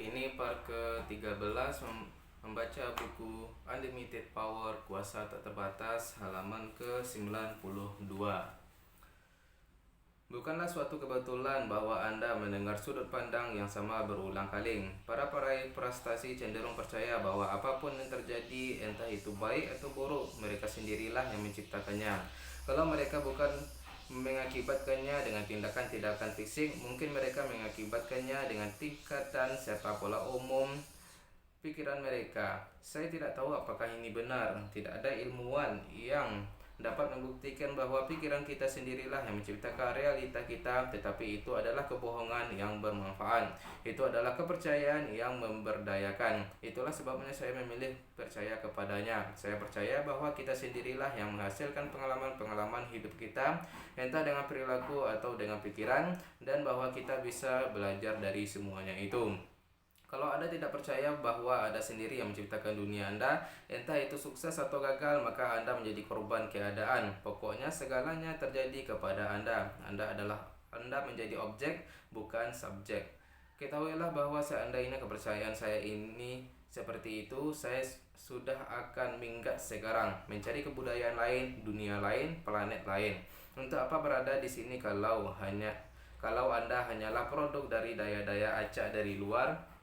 Ini part ke-13 membaca buku Unlimited Power Kuasa Tak Terbatas halaman ke-92. Bukanlah suatu kebetulan bahwa Anda mendengar sudut pandang yang sama berulang kali. Para peraih prestasi cenderung percaya bahwa apapun yang terjadi, entah itu baik atau buruk, mereka sendirilah yang menciptakannya. Kalau mereka bukan mengakibatkannya dengan tindakan-tindakan fisik, mungkin mereka mengakibatkannya dengan tingkatan serta pola umum pikiran mereka. Saya tidak tahu apakah ini benar. Tidak ada ilmuwan yang dapat membuktikan bahwa pikiran kita sendirilah yang menciptakan realita kita, tetapi itu adalah kebohongan yang bermanfaat. Itu adalah kepercayaan yang memberdayakan. Itulah sebabnya saya memilih percaya kepadanya. Saya percaya bahwa kita sendirilah yang menghasilkan pengalaman-pengalaman hidup kita, entah dengan perilaku atau dengan pikiran, dan bahwa kita bisa belajar dari semuanya itu. Kalau Anda tidak percaya bahwa Anda sendiri yang menciptakan dunia Anda, entah itu sukses atau gagal, maka Anda menjadi korban keadaan. Pokoknya segalanya terjadi kepada Anda. Anda menjadi objek, bukan subjek. Ketahuilah bahwa seandainya kepercayaan saya ini seperti itu, saya sudah akan minggat sekarang, mencari kebudayaan lain, dunia lain, planet lain. Untuk apa berada di sini kalau Anda hanyalah produk dari daya-daya acak dari luar?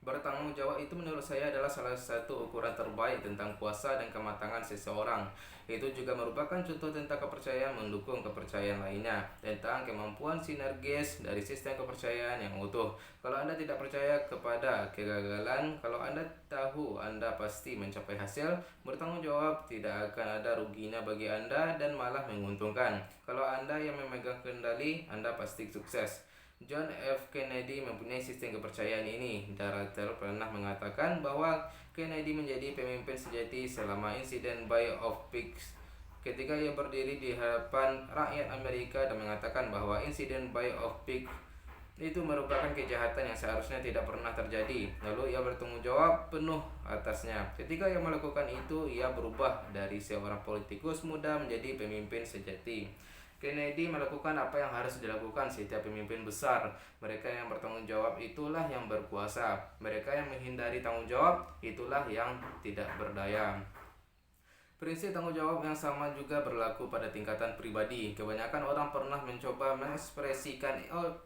Bertanggung jawab itu menurut saya adalah salah satu ukuran terbaik tentang kuasa dan kematangan seseorang. Itu juga merupakan contoh tentang kepercayaan mendukung kepercayaan lainnya, tentang kemampuan sinergis dari sistem kepercayaan yang utuh. Kalau Anda tidak percaya kepada kegagalan, kalau Anda tahu Anda pasti mencapai hasil, bertanggung jawab tidak akan ada ruginya bagi Anda dan malah menguntungkan. Kalau Anda yang memegang kendali, Anda pasti sukses. John F. Kennedy mempunyai sistem kepercayaan ini. Dartel pernah mengatakan bahwa Kennedy menjadi pemimpin sejati selama insiden Bay of Pigs. Ketika ia berdiri di hadapan rakyat Amerika dan mengatakan bahwa insiden Bay of Pigs itu merupakan kejahatan yang seharusnya tidak pernah terjadi. Lalu ia bertanggung jawab penuh atasnya. Ketika ia melakukan itu, ia berubah dari seorang politikus muda menjadi pemimpin sejati. Kennedy melakukan apa yang harus dilakukan setiap pemimpin besar. Mereka yang bertanggung jawab itulah yang berkuasa. Mereka yang menghindari tanggung jawab itulah yang tidak berdaya. Prinsip tanggung jawab yang sama juga berlaku pada tingkatan pribadi. Kebanyakan orang pernah mencoba mengekspresikan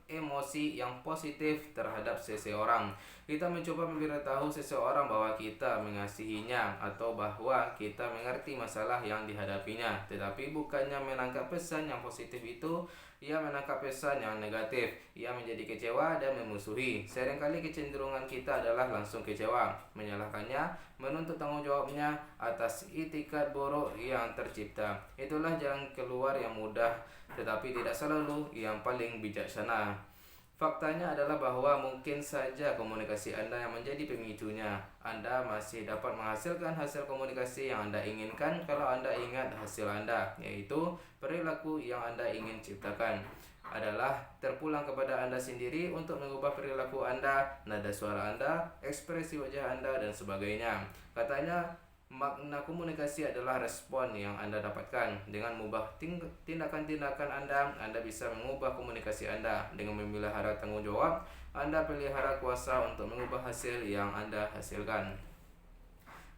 emosi yang positif terhadap seseorang. Kita mencoba memberitahu seseorang bahwa kita mengasihinya atau bahwa kita mengerti masalah yang dihadapinya. Tetapi bukannya menangkap pesan yang positif itu, ia menangkap pesan yang negatif. Ia menjadi kecewa dan memusuhi. Seringkali kecenderungan kita adalah langsung kecewa, menyalahkannya, menuntut tanggung jawabnya atas itikat buruk yang tercipta. Itulah jalan keluar yang mudah, tetapi tidak selalu yang paling bijaksana. Faktanya adalah bahwa mungkin saja komunikasi Anda yang menjadi pemicunya. Anda masih dapat menghasilkan hasil komunikasi yang Anda inginkan kalau Anda ingat hasil Anda, yaitu perilaku yang Anda ingin ciptakan adalah terpulang kepada Anda sendiri untuk mengubah perilaku Anda, nada suara Anda, ekspresi wajah Anda, dan sebagainya. Katanya, makna komunikasi adalah respon yang Anda dapatkan. Dengan mengubah tindakan-tindakan Anda bisa mengubah komunikasi Anda. Dengan memelihara tanggung jawab, Anda pelihara kuasa untuk mengubah hasil yang Anda hasilkan.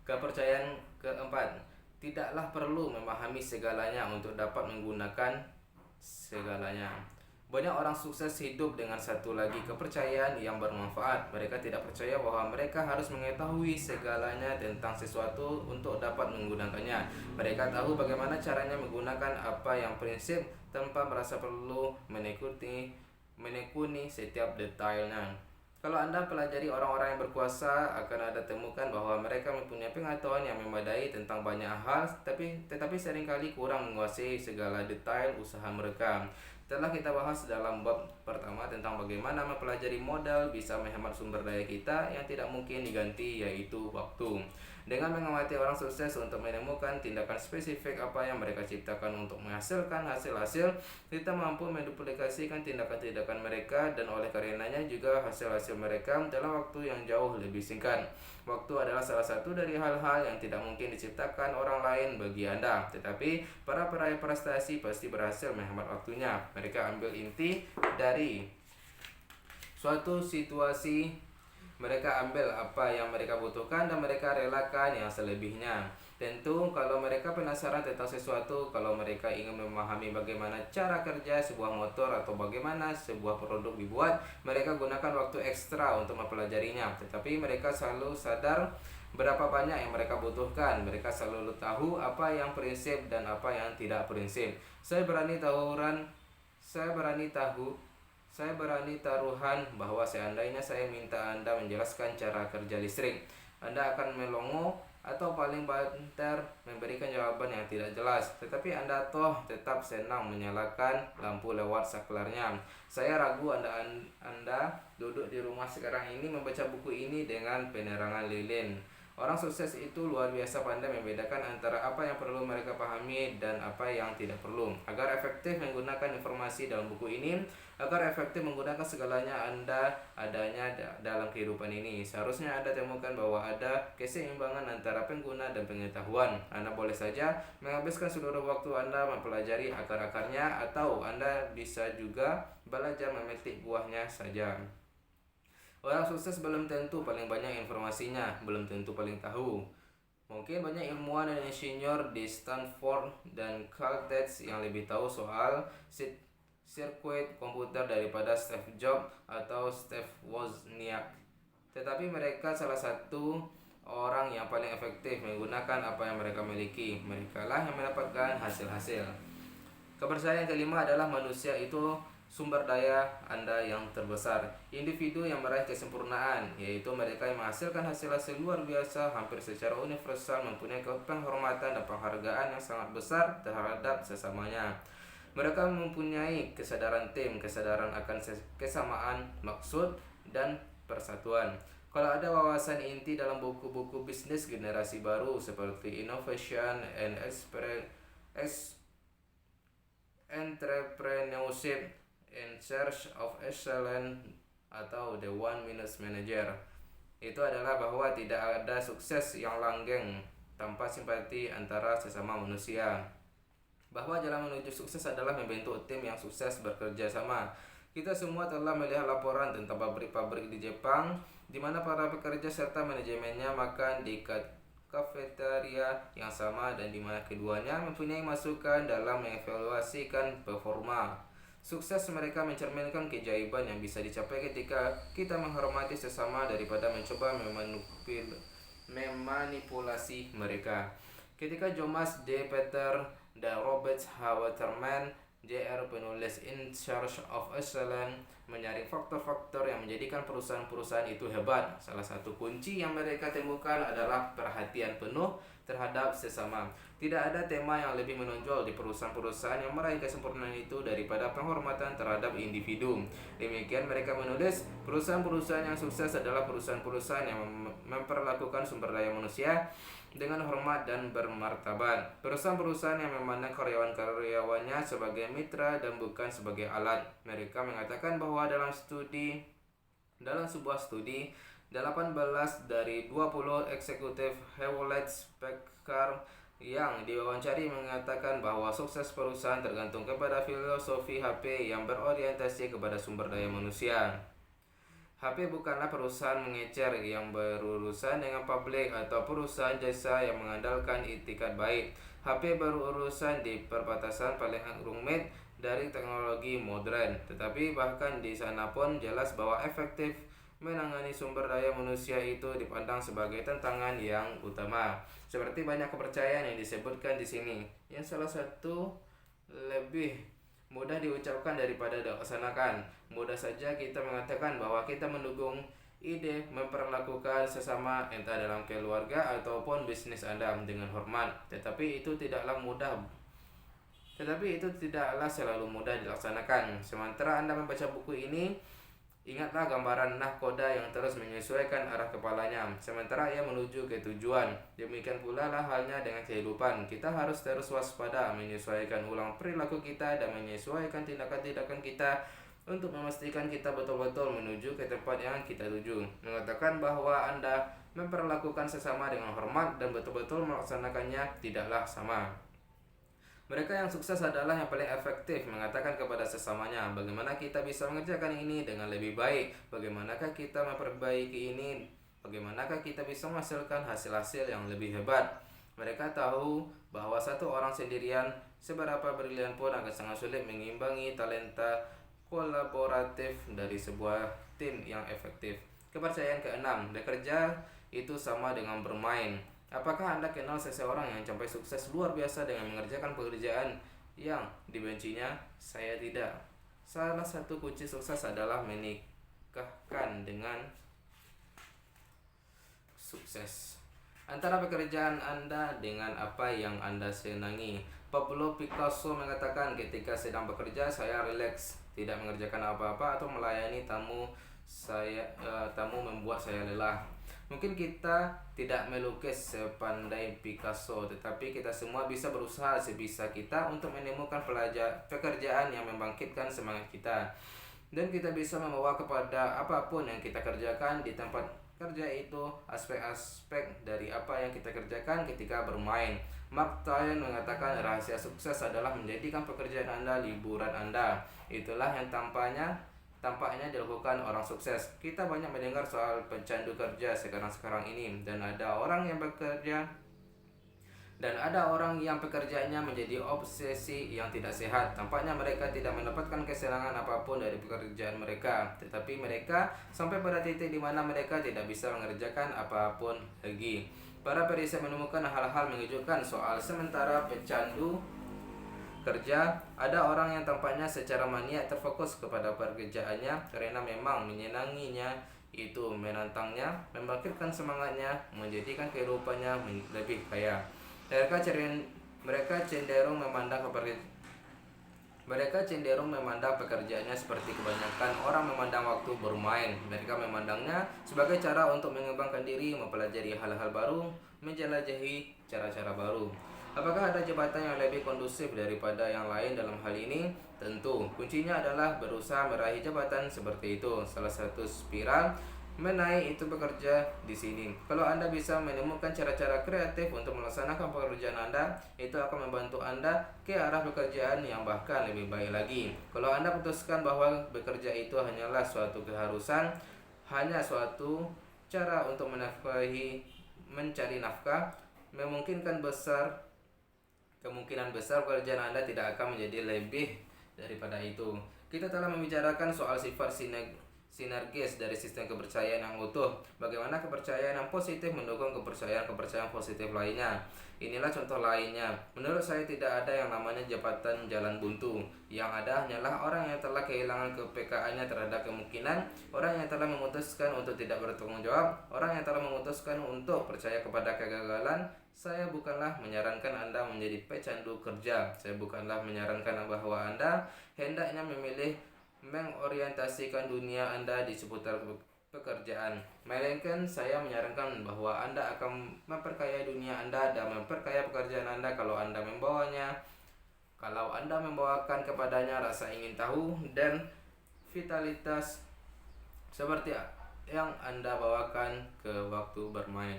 Kepercayaan keempat, tidaklah perlu memahami segalanya untuk dapat menggunakan segalanya. Banyak orang sukses hidup dengan satu lagi kepercayaan yang bermanfaat. Mereka tidak percaya bahwa mereka harus mengetahui segalanya tentang sesuatu untuk dapat menggunakannya. Mereka tahu bagaimana caranya menggunakan apa yang prinsip tanpa merasa perlu menekuni setiap detailnya. Kalau Anda pelajari orang-orang yang berkuasa, akan Anda temukan bahwa mereka mempunyai pengetahuan yang memadai tentang banyak hal, tetapi seringkali kurang menguasai segala detail usaha mereka. Telah kita bahas dalam bab pertama tentang bagaimana mempelajari modal bisa menghemat sumber daya kita yang tidak mungkin diganti, yaitu waktu. Dengan mengamati orang sukses untuk menemukan tindakan spesifik apa yang mereka ciptakan untuk menghasilkan hasil-hasil, kita mampu menduplikasikan tindakan-tindakan mereka dan oleh karenanya juga hasil-hasil mereka dalam waktu yang jauh lebih singkat. Waktu adalah salah satu dari hal-hal yang tidak mungkin diciptakan orang lain bagi Anda, tetapi para peraih prestasi pasti berhasil menghemat waktunya. Mereka ambil inti dari suatu situasi Mereka ambil apa yang mereka butuhkan dan mereka relakan yang selebihnya. Tentu kalau mereka penasaran tentang sesuatu, kalau mereka ingin memahami bagaimana cara kerja sebuah motor atau bagaimana sebuah produk dibuat, mereka gunakan waktu ekstra untuk mempelajarinya. Tetapi mereka selalu sadar berapa banyak yang mereka butuhkan. Mereka selalu tahu apa yang prinsip dan apa yang tidak prinsip. Saya berani tahu saya berani taruhan bahwa seandainya saya minta Anda menjelaskan cara kerja listrik, Anda akan melongo atau paling banter memberikan jawaban yang tidak jelas. Tetapi Anda tetap senang menyalakan lampu lewat saklarnya. Saya ragu Anda duduk di rumah sekarang ini membaca buku ini dengan penerangan lilin. Orang sukses itu luar biasa pandai membedakan antara apa yang perlu mereka pahami dan apa yang tidak perlu. Agar efektif menggunakan informasi dalam buku ini, agar efektif menggunakan segalanya adanya dalam kehidupan ini, seharusnya Anda temukan bahwa ada keseimbangan antara pengguna dan pengetahuan. Anda boleh saja menghabiskan seluruh waktu Anda mempelajari akar-akarnya, atau Anda bisa juga belajar memetik buahnya saja. Orang sukses belum tentu paling banyak informasinya, belum tentu paling tahu. Mungkin banyak ilmuwan dan insinyur di Stanford dan Caltech yang lebih tahu soal sirkuit komputer daripada Steve Jobs atau Steve Wozniak. Tetapi mereka salah satu orang yang paling efektif menggunakan apa yang mereka miliki. Mereka lah yang mendapatkan hasil-hasil. Kepercayaan kelima adalah manusia itu sumber daya Anda yang terbesar. Individu yang meraih kesempurnaan, yaitu mereka yang menghasilkan hasil-hasil luar biasa hampir secara universal, mempunyai penghormatan dan penghargaan yang sangat besar terhadap sesamanya. Mereka mempunyai kesadaran tim, kesadaran akan kesamaan maksud dan persatuan. Kalau ada wawasan inti dalam buku-buku bisnis generasi baru seperti Innovation and Entrepreneurship in Search of Excellence atau The One Minute Manager, itu adalah bahwa tidak ada sukses yang langgeng tanpa simpati antara sesama manusia. Bahwa jalan menuju sukses adalah membentuk tim yang sukses bekerja sama. Kita semua telah melihat laporan tentang pabrik-pabrik di Jepang, di mana para pekerja serta manajemennya makan di kafeteria yang sama dan di mana keduanya mempunyai masukan dalam mengevaluasikan performa. Sukses mereka mencerminkan keajaiban yang bisa dicapai ketika kita menghormati sesama daripada mencoba memanipulasi mereka. Ketika Thomas D. Peter dan Robert H. Waterman Jr. penulis In Search of Excellence menyaring faktor-faktor yang menjadikan perusahaan-perusahaan itu hebat, salah satu kunci yang mereka temukan adalah perhatian penuh terhadap sesama. Tidak ada tema yang lebih menonjol di perusahaan-perusahaan yang meraih kesempurnaan itu daripada penghormatan terhadap individu. Demikian mereka menulis, perusahaan-perusahaan yang sukses adalah perusahaan-perusahaan yang memperlakukan sumber daya manusia dengan hormat dan bermartabat. Perusahaan-perusahaan yang memandang karyawan-karyawannya sebagai mitra dan bukan sebagai alat. Mereka mengatakan bahwa dalam sebuah studi, 18 dari 20 eksekutif Hewlett Packard yang diwawancari mengatakan bahwa sukses perusahaan tergantung kepada filosofi HP yang berorientasi kepada sumber daya manusia. HP bukanlah perusahaan mengecer yang berurusan dengan publik atau perusahaan jasa yang mengandalkan itikat baik. HP berurusan di perbatasan paling rumit dari teknologi modern. Tetapi bahkan di sana pun jelas bahwa efektif menangani sumber daya manusia itu dipandang sebagai tantangan yang utama. Seperti banyak kepercayaan yang disebutkan di sini, yang salah satu lebih mudah diucapkan daripada dilaksanakan. Mudah saja kita mengatakan bahwa kita mendukung ide memperlakukan sesama entah dalam keluarga ataupun bisnis Anda dengan hormat, tetapi itu tidaklah selalu mudah dilaksanakan. Sementara Anda membaca buku ini, ingatlah gambaran nahkoda yang terus menyesuaikan arah kepalanya sementara ia menuju ke tujuan. Demikian pula lah halnya dengan kehidupan. Kita harus terus waspada, menyesuaikan ulang perilaku kita dan menyesuaikan tindakan-tindakan kita untuk memastikan kita betul-betul menuju ke tempat yang kita tuju. Mengatakan bahwa Anda memperlakukan sesama dengan hormat dan betul-betul melaksanakannya tidaklah sama. Mereka yang sukses adalah yang paling efektif mengatakan kepada sesamanya, bagaimana kita bisa mengerjakan ini dengan lebih baik, bagaimanakah kita memperbaiki ini, bagaimanakah kita bisa menghasilkan hasil-hasil yang lebih hebat. Mereka tahu bahwa satu orang sendirian, seberapa brilian pun akan sangat sulit mengimbangi talenta kolaboratif dari sebuah tim yang efektif. Kepercayaan keenam, bekerja itu sama dengan bermain. Apakah Anda kenal seseorang yang sampai sukses luar biasa dengan mengerjakan pekerjaan yang dibencinya? Saya tidak. Salah satu kunci sukses adalah menikahkan dengan sukses antara pekerjaan Anda dengan apa yang Anda senangi. Pablo Picasso mengatakan, ketika sedang bekerja saya rileks, tidak mengerjakan apa-apa atau melayani tamu tamu membuat saya lelah. Mungkin kita tidak melukis sepandai Picasso, tetapi kita semua bisa berusaha sebisa kita untuk menemukan pekerjaan yang membangkitkan semangat kita. Dan kita bisa membawa kepada apapun yang kita kerjakan di tempat kerja itu aspek-aspek dari apa yang kita kerjakan ketika bermain. Mark Twain mengatakan rahasia sukses adalah menjadikan pekerjaan Anda liburan Anda. Itulah yang tampaknya dilakukan orang sukses. Kita banyak mendengar soal pecandu kerja sekarang ini, dan ada orang yang pekerjaannya menjadi obsesi yang tidak sehat. Tampaknya mereka tidak mendapatkan kesenangan apapun dari pekerjaan mereka, tetapi mereka sampai pada titik di mana mereka tidak bisa mengerjakan apapun lagi. Para periset menemukan hal-hal mengejutkan soal sementara pecandu kerja. Ada orang yang tampaknya secara maniak terfokus kepada pekerjaannya karena memang menyenanginya, itu menantangnya, membangkitkan semangatnya, menjadikan kehidupannya lebih kaya. Mereka cenderung memandang pekerjaannya seperti kebanyakan orang memandang waktu bermain. Mereka memandangnya sebagai cara untuk mengembangkan diri, mempelajari hal-hal baru, menjelajahi cara-cara baru. Apakah ada jabatan yang lebih kondusif daripada yang lain dalam hal ini? Tentu, kuncinya adalah berusaha meraih jabatan seperti itu. Salah satu spiral menaik itu bekerja di sini. Kalau Anda bisa menemukan cara-cara kreatif untuk melaksanakan pekerjaan Anda, itu akan membantu Anda ke arah pekerjaan yang bahkan lebih baik lagi. Kalau Anda putuskan bahwa bekerja itu hanyalah suatu keharusan, hanya suatu cara untuk mencari nafkah, kemungkinan besar pekerjaan Anda tidak akan menjadi lebih daripada itu. Kita telah membicarakan soal sifat sinergis dari sistem kepercayaan yang utuh. Bagaimana kepercayaan yang positif mendukung kepercayaan positif lainnya. Inilah contoh lainnya. Menurut saya tidak ada yang namanya jabatan jalan buntu. Yang ada hanyalah orang yang telah kehilangan kepekaan-nya terhadap kemungkinan, orang yang telah memutuskan untuk tidak bertanggung jawab, orang yang telah memutuskan untuk percaya kepada kegagalan. Saya bukanlah menyarankan Anda menjadi pecandu kerja. Saya bukanlah menyarankan bahwa Anda hendaknya mengorientasikan dunia Anda di seputar pekerjaan. Melainkan saya menyarankan bahwa Anda akan memperkaya dunia Anda dan memperkaya pekerjaan Anda kalau Anda membawakan kepadanya rasa ingin tahu dan vitalitas seperti yang Anda bawakan ke waktu bermain.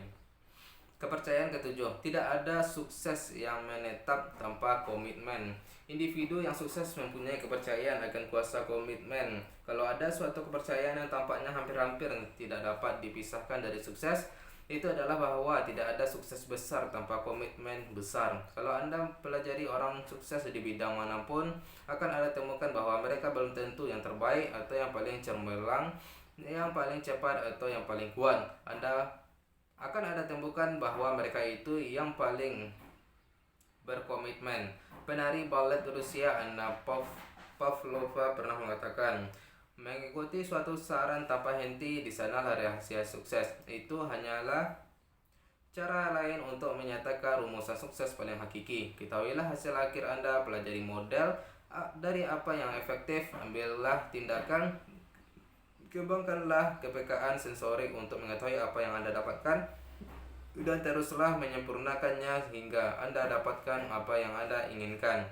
Kepercayaan ketujuh, tidak ada sukses yang menetap tanpa komitmen. Individu yang sukses mempunyai kepercayaan akan kuasa komitmen. Kalau ada suatu kepercayaan yang tampaknya hampir-hampir tidak dapat dipisahkan dari sukses, itu adalah bahwa tidak ada sukses besar tanpa komitmen besar. Kalau Anda pelajari orang sukses di bidang manapun, akan Anda temukan bahwa mereka belum tentu yang terbaik atau yang paling cemerlang, yang paling cepat atau yang paling kuat. Akan ada temukan bahwa mereka itu yang paling berkomitmen. Penari balet Rusia Anna Pavlova pernah mengatakan, mengikuti suatu saran tanpa henti di sanalah rahasia sukses. Itu hanyalah cara lain untuk menyatakan rumusan sukses paling hakiki. Ketahuilah hasil akhir Anda, pelajari model dari apa yang efektif, ambillah tindakan. Kembangkanlah kepekaan sensorik untuk mengetahui apa yang Anda dapatkan dan teruslah menyempurnakannya hingga Anda dapatkan apa yang Anda inginkan.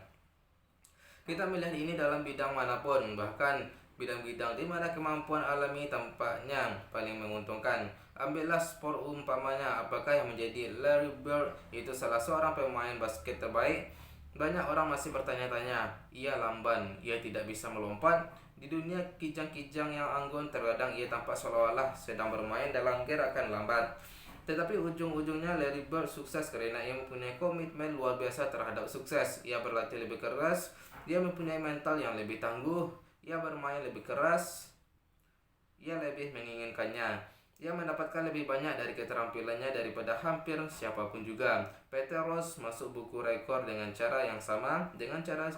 Kita melihat ini dalam bidang manapun, bahkan bidang-bidang di mana kemampuan alami tampaknya paling menguntungkan. Ambillah sport umpamanya, apakah yang menjadi Larry Bird itu salah seorang pemain basket terbaik? Banyak orang masih bertanya-tanya, ia lamban, ia tidak bisa melompat. Di dunia kijang-kijang yang anggun, terkadang ia tampak seolah-olah sedang bermain dalam gerakan lambat. Tetapi ujung-ujungnya Larry Bird sukses karena ia mempunyai komitmen luar biasa terhadap sukses. Ia berlatih lebih keras, ia mempunyai mental yang lebih tangguh, ia bermain lebih keras, ia lebih menginginkannya. Ia mendapatkan lebih banyak dari keterampilannya daripada hampir siapapun juga. Peter Ross masuk buku rekor dengan cara yang sama, dengan cara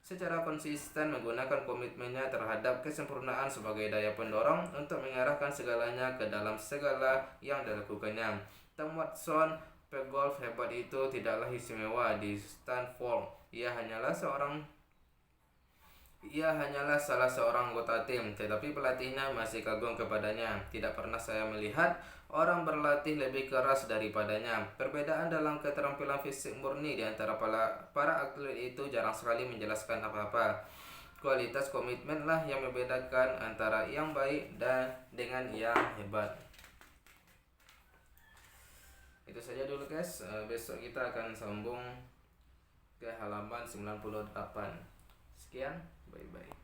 secara konsisten menggunakan komitmennya terhadap kesempurnaan sebagai daya pendorong untuk mengarahkan segalanya ke dalam segala yang dilakukannya. Tom Watson, pegolf hebat itu tidaklah istimewa di Stanford. Ia hanyalah salah seorang anggota tim, tetapi pelatihnya masih kagum kepadanya. Tidak pernah saya melihat orang berlatih lebih keras daripadanya. Perbedaan dalam keterampilan fisik murni di antara para atlet itu jarang sekali menjelaskan apa-apa. Kualitas komitmenlah yang membedakan antara yang baik dan dengan yang hebat. Itu saja dulu guys. Besok kita akan sambung ke halaman 98. Sekian, bye bye.